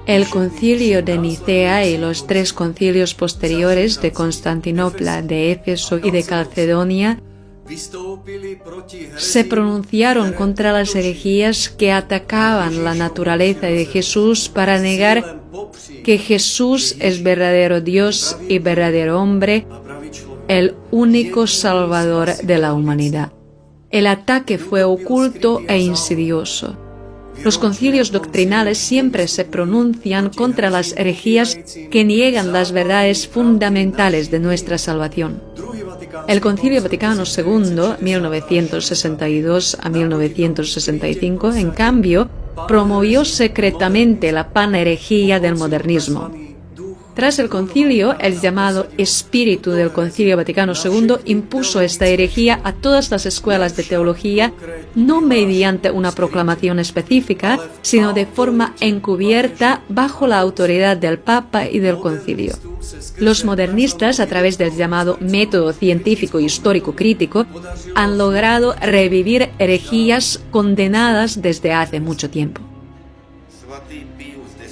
El concilio de Nicea y los 3 concilios posteriores de Constantinopla, de Éfeso y de Calcedonia se pronunciaron contra las herejías que atacaban la naturaleza de Jesús para negar que Jesús es verdadero Dios y verdadero hombre, el único Salvador de la humanidad. El ataque fue oculto e insidioso. Los concilios doctrinales siempre se pronuncian contra las herejías que niegan las verdades fundamentales de nuestra salvación. El Concilio Vaticano II, 1962 a 1965, en cambio, promovió secretamente la panherejía del modernismo. Tras el concilio, el llamado espíritu del Concilio Vaticano II impuso esta herejía a todas las escuelas de teología, no mediante una proclamación específica, sino de forma encubierta bajo la autoridad del Papa y del concilio. Los modernistas, a través del llamado método científico histórico crítico, han logrado revivir herejías condenadas desde hace mucho tiempo.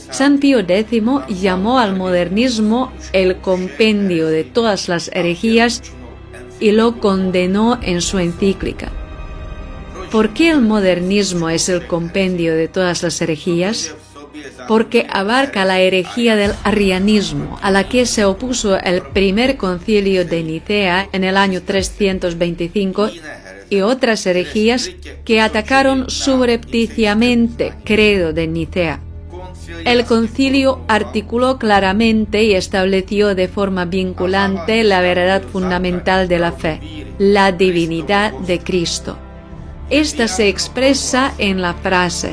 San Pío X llamó al modernismo el compendio de todas las herejías y lo condenó en su encíclica. ¿Por qué el modernismo es el compendio de todas las herejías? Porque abarca la herejía del arrianismo, a la que se opuso el primer concilio de Nicea en el año 325 y otras herejías que atacaron subrepticiamente credo de Nicea. El concilio articuló claramente y estableció de forma vinculante la verdad fundamental de la fe, la divinidad de Cristo. Esta se expresa en la frase: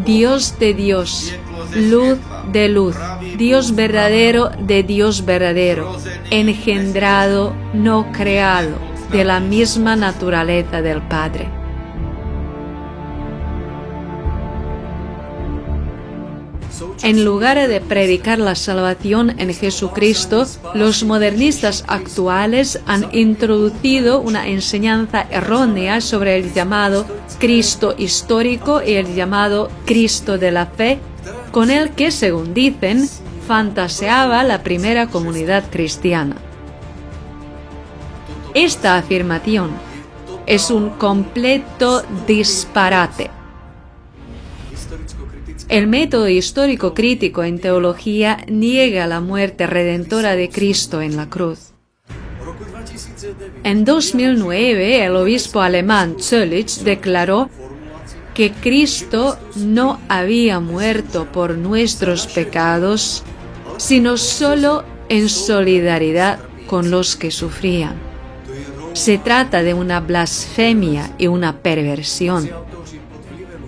Dios de Dios, luz de luz, Dios verdadero de Dios verdadero, engendrado, no creado, de la misma naturaleza del Padre. En lugar de predicar la salvación en Jesucristo, los modernistas actuales han introducido una enseñanza errónea sobre el llamado Cristo histórico y el llamado Cristo de la fe, con el que, según dicen, fantaseaba la primera comunidad cristiana. Esta afirmación es un completo disparate. El método histórico crítico en teología niega la muerte redentora de Cristo en la cruz. En 2009, el obispo alemán Zöllig declaró que Cristo no había muerto por nuestros pecados, sino solo en solidaridad con los que sufrían. Se trata de una blasfemia y una perversión.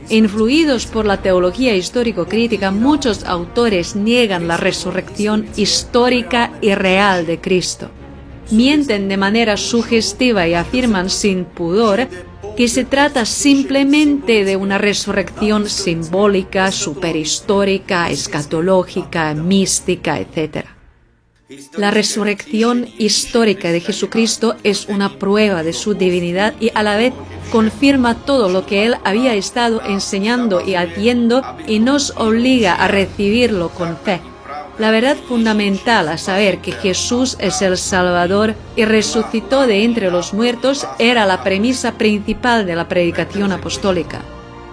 Influidos por la teología histórico-crítica, muchos autores niegan la resurrección histórica y real de Cristo. Mienten de manera sugestiva y afirman sin pudor que se trata simplemente de una resurrección simbólica, superhistórica, escatológica, mística, etc. La resurrección histórica de Jesucristo es una prueba de su divinidad y a la vez confirma todo lo que Él había estado enseñando y haciendo y nos obliga a recibirlo con fe. La verdad fundamental, a saber que Jesús es el Salvador y resucitó de entre los muertos, era la premisa principal de la predicación apostólica.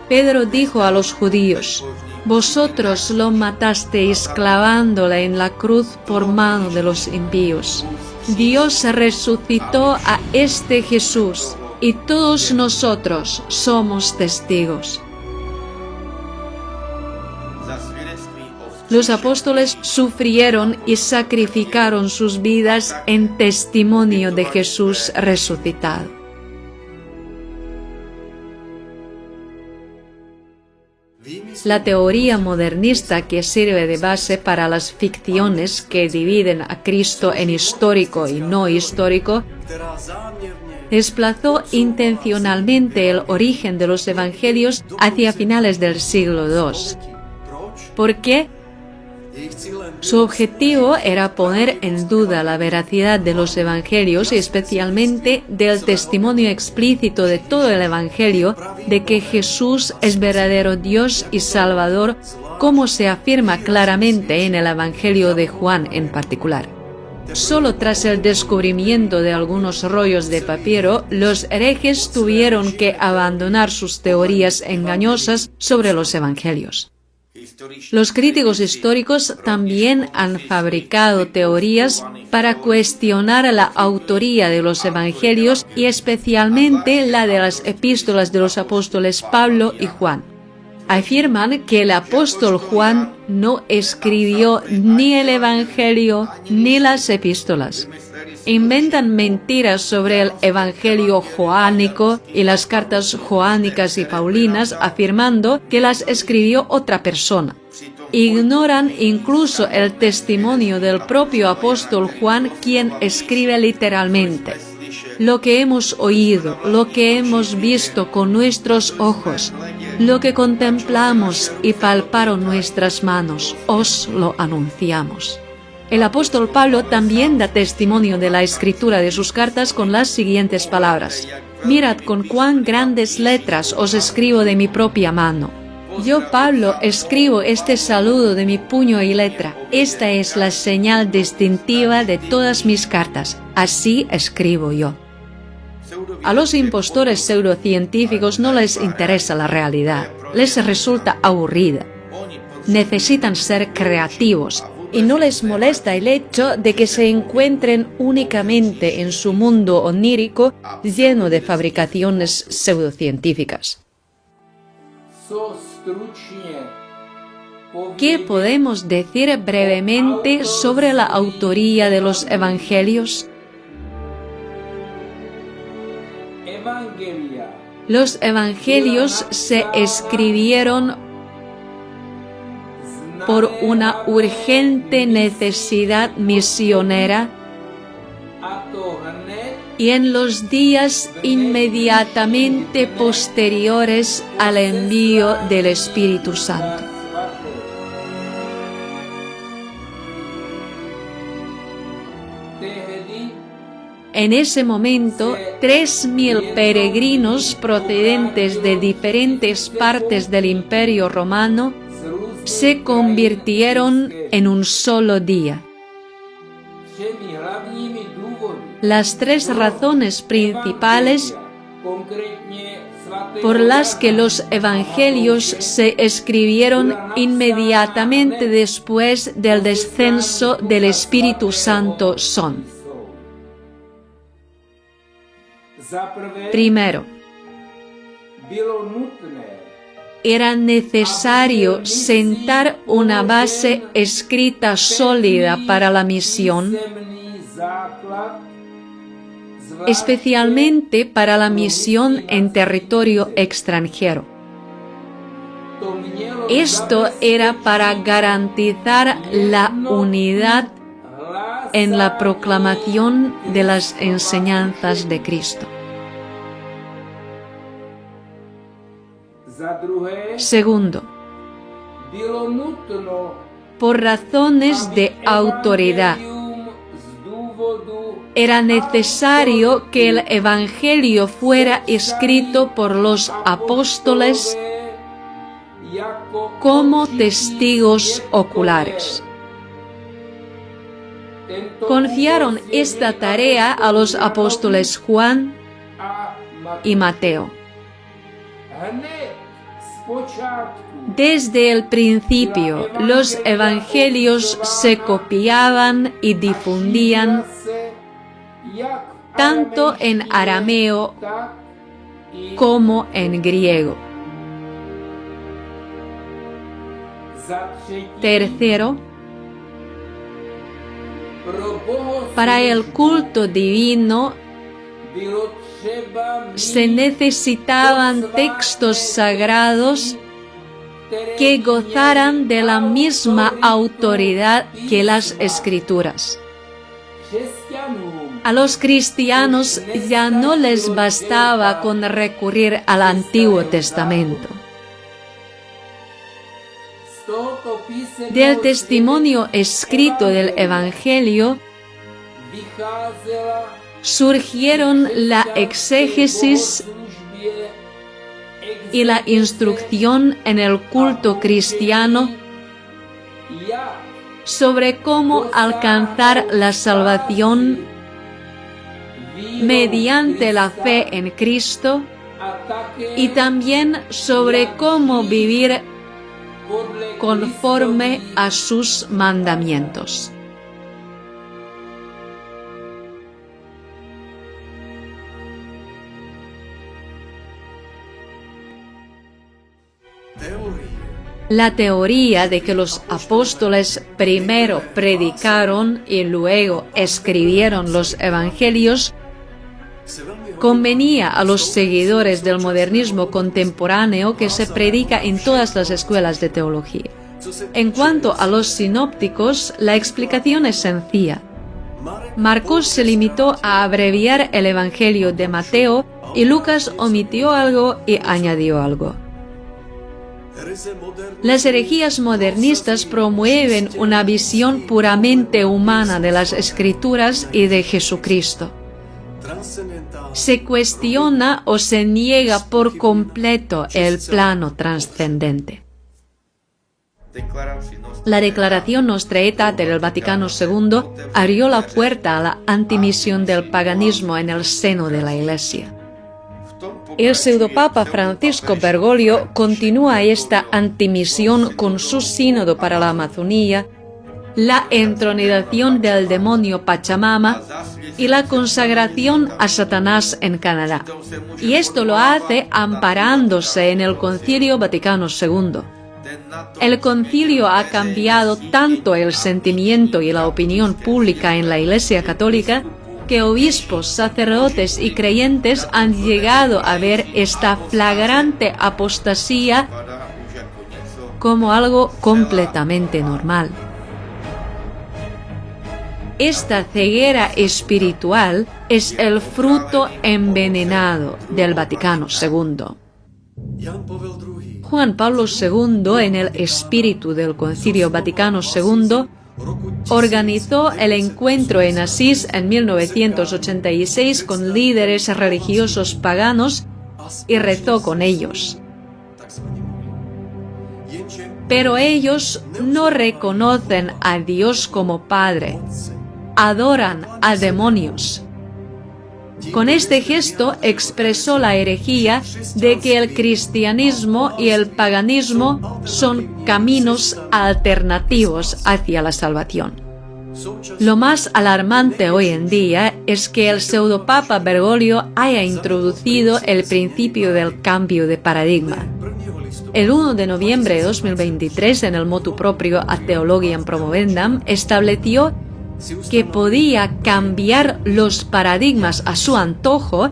Pedro dijo a los judíos: «Vosotros lo matasteis clavándole en la cruz por mano de los impíos. Dios resucitó a este Jesús, y todos nosotros somos testigos». Los apóstoles sufrieron y sacrificaron sus vidas en testimonio de Jesús resucitado. La teoría modernista que sirve de base para las ficciones que dividen a Cristo en histórico y no histórico desplazó intencionalmente el origen de los evangelios hacia finales del siglo II. ¿Por qué? Su objetivo era poner en duda la veracidad de los evangelios y especialmente del testimonio explícito de todo el evangelio de que Jesús es verdadero Dios y Salvador, como se afirma claramente en el evangelio de Juan en particular. Solo tras el descubrimiento de algunos rollos de papiro, los herejes tuvieron que abandonar sus teorías engañosas sobre los evangelios. Los críticos históricos también han fabricado teorías para cuestionar la autoría de los evangelios y especialmente la de las epístolas de los apóstoles Pablo y Juan. Afirman que el apóstol Juan no escribió ni el evangelio ni las epístolas. Inventan mentiras sobre el evangelio joánico y las cartas joánicas y paulinas, afirmando que las escribió otra persona. Ignoran incluso el testimonio del propio apóstol Juan, quien escribe literalmente: lo que hemos oído, lo que hemos visto con nuestros ojos, lo que contemplamos y palparon nuestras manos, os lo anunciamos. El apóstol Pablo también da testimonio de la escritura de sus cartas con las siguientes palabras: mirad con cuán grandes letras os escribo de mi propia mano. Yo, Pablo, escribo este saludo de mi puño y letra. Esta es la señal distintiva de todas mis cartas. Así escribo yo. A los impostores pseudocientíficos no les interesa la realidad, les resulta aburrida. Necesitan ser creativos y no les molesta el hecho de que se encuentren únicamente en su mundo onírico lleno de fabricaciones pseudocientíficas. ¿Qué podemos decir brevemente sobre la autoría de los evangelios? Los evangelios se escribieron por una urgente necesidad misionera y en los días inmediatamente posteriores al envío del Espíritu Santo. En ese momento, 3.000 peregrinos procedentes de diferentes partes del Imperio Romano se convirtieron en un solo día. Las 3 razones principales por las que los evangelios se escribieron inmediatamente después del descenso del Espíritu Santo son: primero, era necesario sentar una base escrita sólida para la misión, especialmente para la misión en territorio extranjero. Esto era para garantizar la unidad en la proclamación de las enseñanzas de Cristo. Segundo, por razones de autoridad, era necesario que el Evangelio fuera escrito por los apóstoles como testigos oculares. Confiaron esta tarea a los apóstoles Juan y Mateo. Desde el principio, los evangelios se copiaban y difundían tanto en arameo como en griego. Tercero, para el culto divino se necesitaban textos sagrados que gozaran de la misma autoridad que las Escrituras. A los cristianos ya no les bastaba con recurrir al Antiguo Testamento. Del testimonio escrito del Evangelio surgieron la exégesis y la instrucción en el culto cristiano sobre cómo alcanzar la salvación mediante la fe en Cristo y también sobre cómo vivir conforme a sus mandamientos. La teoría de que los apóstoles primero predicaron y luego escribieron los evangelios convenía a los seguidores del modernismo contemporáneo que se predica en todas las escuelas de teología. En cuanto a los sinópticos, la explicación es sencilla. Marcos se limitó a abreviar el Evangelio de Mateo y Lucas omitió algo y añadió algo. Las herejías modernistas promueven una visión puramente humana de las Escrituras y de Jesucristo. Se cuestiona o se niega por completo el plano trascendente. La Declaración Nostra Aetate del Vaticano II abrió la puerta a la antimisión del paganismo en el seno de la Iglesia. El pseudopapa Francisco Bergoglio continúa esta antimisión con su sínodo para la Amazonía, la entronización del demonio Pachamama y la consagración a Satanás en Canadá. Y esto lo hace amparándose en el Concilio Vaticano II. El concilio ha cambiado tanto el sentimiento y la opinión pública en la Iglesia Católica que obispos, sacerdotes y creyentes han llegado a ver esta flagrante apostasía como algo completamente normal. Esta ceguera espiritual es el fruto envenenado del Vaticano II. Juan Pablo II, en el espíritu del Concilio Vaticano II, organizó el encuentro en Asís en 1986 con líderes religiosos paganos y rezó con ellos. Pero ellos no reconocen a Dios como Padre, adoran a demonios. Con este gesto expresó la herejía de que el cristianismo y el paganismo son caminos alternativos hacia la salvación. Lo más alarmante hoy en día es que el pseudopapa Bergoglio haya introducido el principio del cambio de paradigma. El 1 de noviembre de 2023, en el motu proprio Ad Theologiam Promovendam, estableció que podía cambiar los paradigmas a su antojo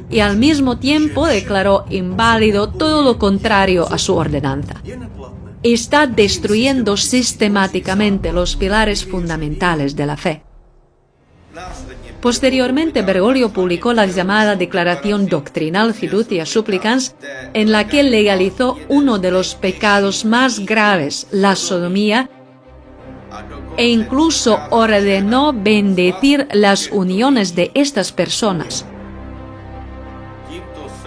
y al mismo tiempo declaró inválido todo lo contrario a su ordenanza. Está destruyendo sistemáticamente los pilares fundamentales de la fe. Posteriormente, Bergoglio publicó la llamada Declaración Doctrinal Fiducia Supplicans, en la que legalizó uno de los pecados más graves, la sodomía, e incluso ordenó bendecir las uniones de estas personas.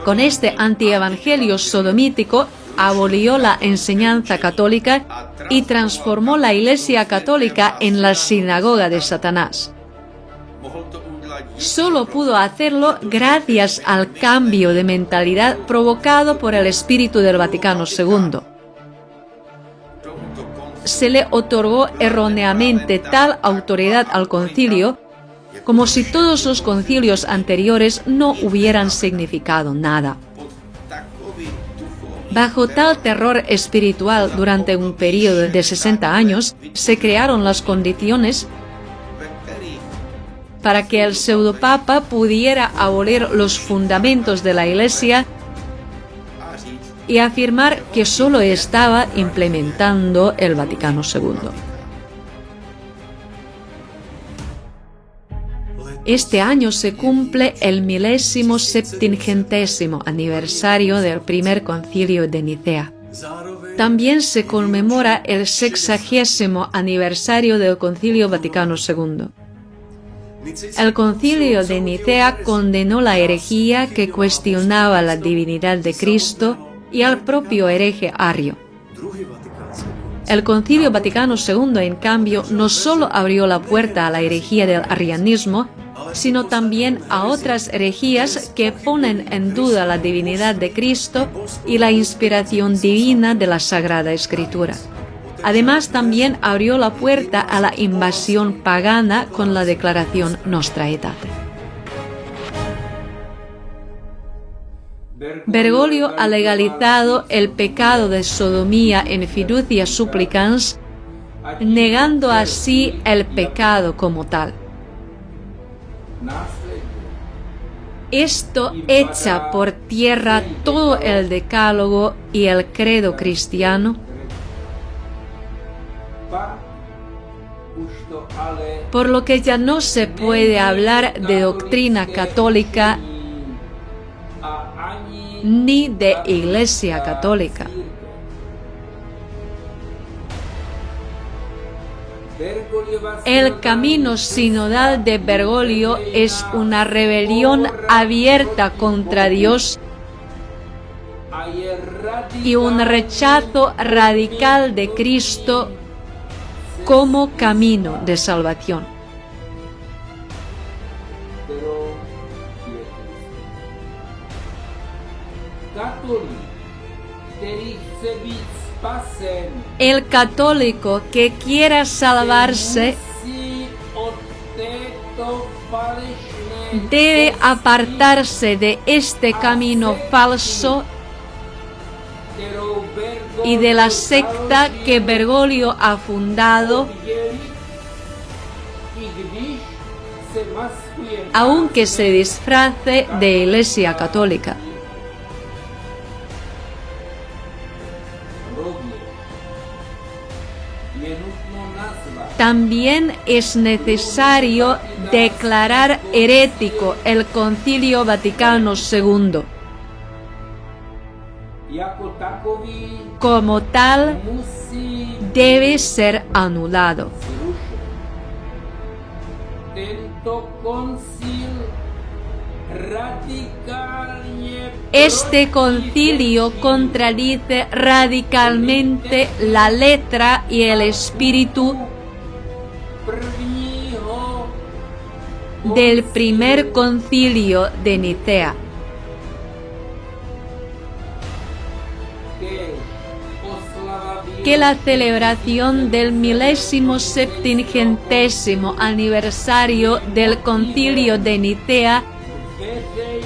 Con este antievangelio sodomítico abolió la enseñanza católica y transformó la Iglesia Católica en la sinagoga de Satanás. Solo pudo hacerlo gracias al cambio de mentalidad provocado por el espíritu del Vaticano II. Se le otorgó erróneamente tal autoridad al concilio como si todos los concilios anteriores no hubieran significado nada. Bajo tal terror espiritual durante un periodo de 60 años, se crearon las condiciones para que el pseudopapa pudiera abolir los fundamentos de la Iglesia y afirmar que solo estaba implementando el Vaticano II. Este año se cumple el 1770º aniversario del primer concilio de Nicea. También se conmemora el 60º aniversario del Concilio Vaticano II. El Concilio de Nicea condenó la herejía que cuestionaba la divinidad de Cristo y al propio hereje Ario. El Concilio Vaticano II, en cambio, no solo abrió la puerta a la herejía del arrianismo, sino también a otras herejías que ponen en duda la divinidad de Cristo y la inspiración divina de la Sagrada Escritura. Además, también abrió la puerta a la invasión pagana con la declaración Nostra Aetate. Bergoglio ha legalizado el pecado de sodomía en fiducia supplicans, negando así el pecado como tal. Esto echa por tierra todo el decálogo y el credo cristiano, por lo que ya no se puede hablar de doctrina católica ni de Iglesia católica. El camino sinodal de Bergoglio es una rebelión abierta contra Dios y un rechazo radical de Cristo como camino de salvación. El católico que quiera salvarse debe apartarse de este camino falso y de la secta que Bergoglio ha fundado, aunque se disfrace de Iglesia católica. También es necesario declarar herético el Concilio Vaticano II. Como tal, debe ser anulado. Este concilio contradice radicalmente la letra y el espíritu del primer concilio de Nicea, que la celebración del 1770º aniversario del concilio de Nicea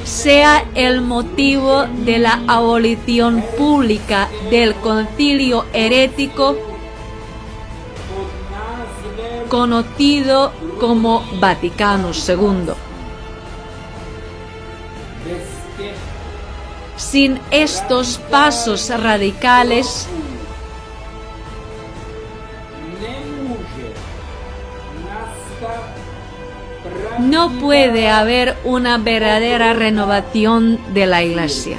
sea el motivo de la abolición pública del concilio herético conocido como Vaticano II. Sin estos pasos radicales, no puede haber una verdadera renovación de la Iglesia.